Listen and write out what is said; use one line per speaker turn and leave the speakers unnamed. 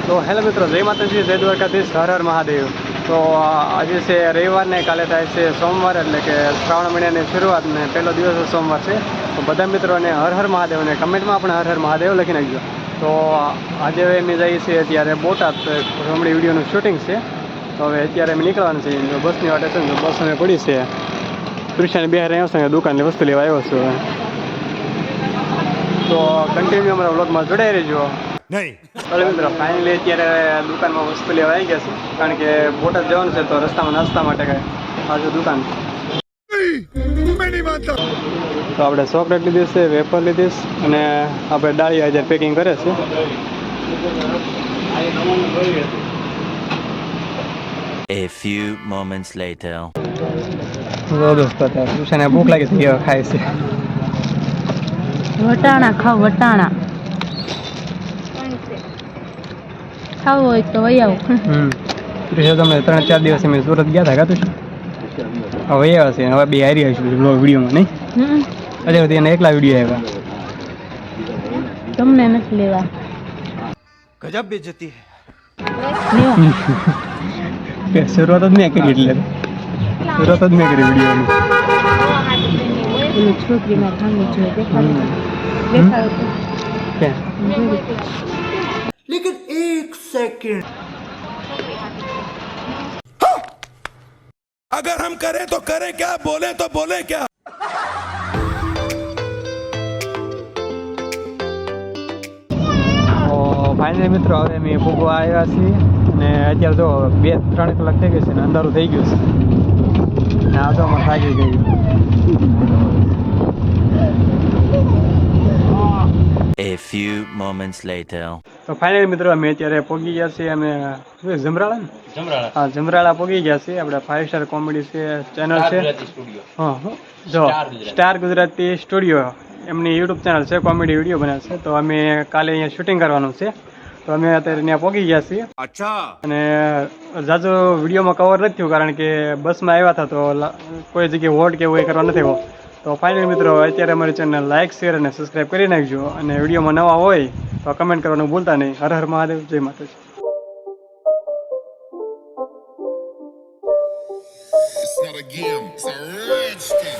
તો હેલો મિત્રો, જય માતાજી, જય દ્વારકાધીશ, હર હર મહાદેવ. તો આજે છે રવિવાર ને કાલે થાય છે સોમવાર, એટલે કે શ્રાવણ મહિનાની શરૂઆત ને પહેલો દિવસ સોમવાર છે. તો બધા મિત્રોને હર હર મહાદેવ અને કમેન્ટમાં પણ હર હર મહાદેવ લખી નાખજો. તો આજે અમે જઈએ છીએ અત્યારે બોટાદ, હમણાં વિડીયોનું શૂટિંગ છે. તો હવે અત્યારે અમે નીકળવાનું છે. બસની વાટે છે ને, બસ અમે પડી છે. કૃષ્ણ બિહાર આવ્યો છે, દુકાનની વસ્તુ લેવા આવ્યો છું. તો કન્ટિન્યુ અમારા વ્લોગમાં જોડાઈ રહેજો. નહીં ચાલો મિત્રો, ફાઇનલી અત્યારે દુકાનમાં વસ્તુ લેવા આવી ગયા છે, કારણ કે બોટાદ જવાનું છે. તો રસ્તામાં નાસ્તા માટે કાંઈ આજુ દુકાન. તો આપણે ચોકલેટ લીધી છે, વેફર લીધી છે, અને આપણે ડાળીયા આજે પેકિંગ કરે છે.
A few moments later.
દોસ્તો ટ્યુશને ભૂખ લાગી છે, ખાય છે.
વટાણા ખાવ, વટાણા ખાવું હોય તો વહી આવો.
તમે 3-4 દિવસ અમે સુરત ગયા હતા કાતું હવે આવ્યા છે. હવે બે હારી આવીશું વિડીયોમાં, નહીં અત્યારે સુધી એના એકલા વિડીયો આવ્યા.
તમને નથી લેવા.
गजब बेइज्जती
લેવા
શરૂઆત જ મેં કરી, એટલે શરૂઆત જ મેં કરી વિડીયોની.
પેલું છોકરીમાં ભાંગી જોઈએ દેખાડો.
लेकिन एक सेकंड अगर हम करें तो करें क्या, बोले तो बोले क्या.
ફાઇનલી મિત્રો, હવે અમે ભૂગવા આવ્યા છીએ અને અત્યારે તો 2-3 કલાક થઈ ગઈ છે ને અંધારું થઈ ગયું છે ને આ તો અમારે થાકી ગયું.
A few moments later.
તો ફાઇનલી મિત્રો, અમે અત્યારે પહોંચી ગયા છીએ. અમે જમરાળા ને હા, જમરાળા પહોંચી ગયા છીએ. આપણે 5 સ્ટાર કોમેડી છે ચેનલ છે. હા જો સ્ટાર ગુજરાતી સ્ટુડિયો એમની યુટ્યુબ ચેનલ છે, કોમેડી વિડીયો બનાવે છે. તો અમે કાલે અહીંયા શૂટિંગ કરવાનું છે. તો અમે અત્યારે ત્યાં પહોંચી ગયા છીએ.
अच्छा.
અને જાજો વિડીયોમાં કવર નથી થયું, કારણ કે બસમાં આવ્યા હતા. તો કોઈ જગ્યાએ વોટ કે એવું એ કરવા નથી આવ્યો. તો ફાઇનલી મિત્રો, અત્યારે અમારી ચેનલ લાઇક, શેર અને સબસ્ક્રાઈબ કરી નાખજો. અને વિડીયોમાં નવા હોય તો કમેન્ટ કરવાનું ભૂલતા નહીં. હર હર મહાદેવ, જય માતાજી.
It's not a game, it's a rich game.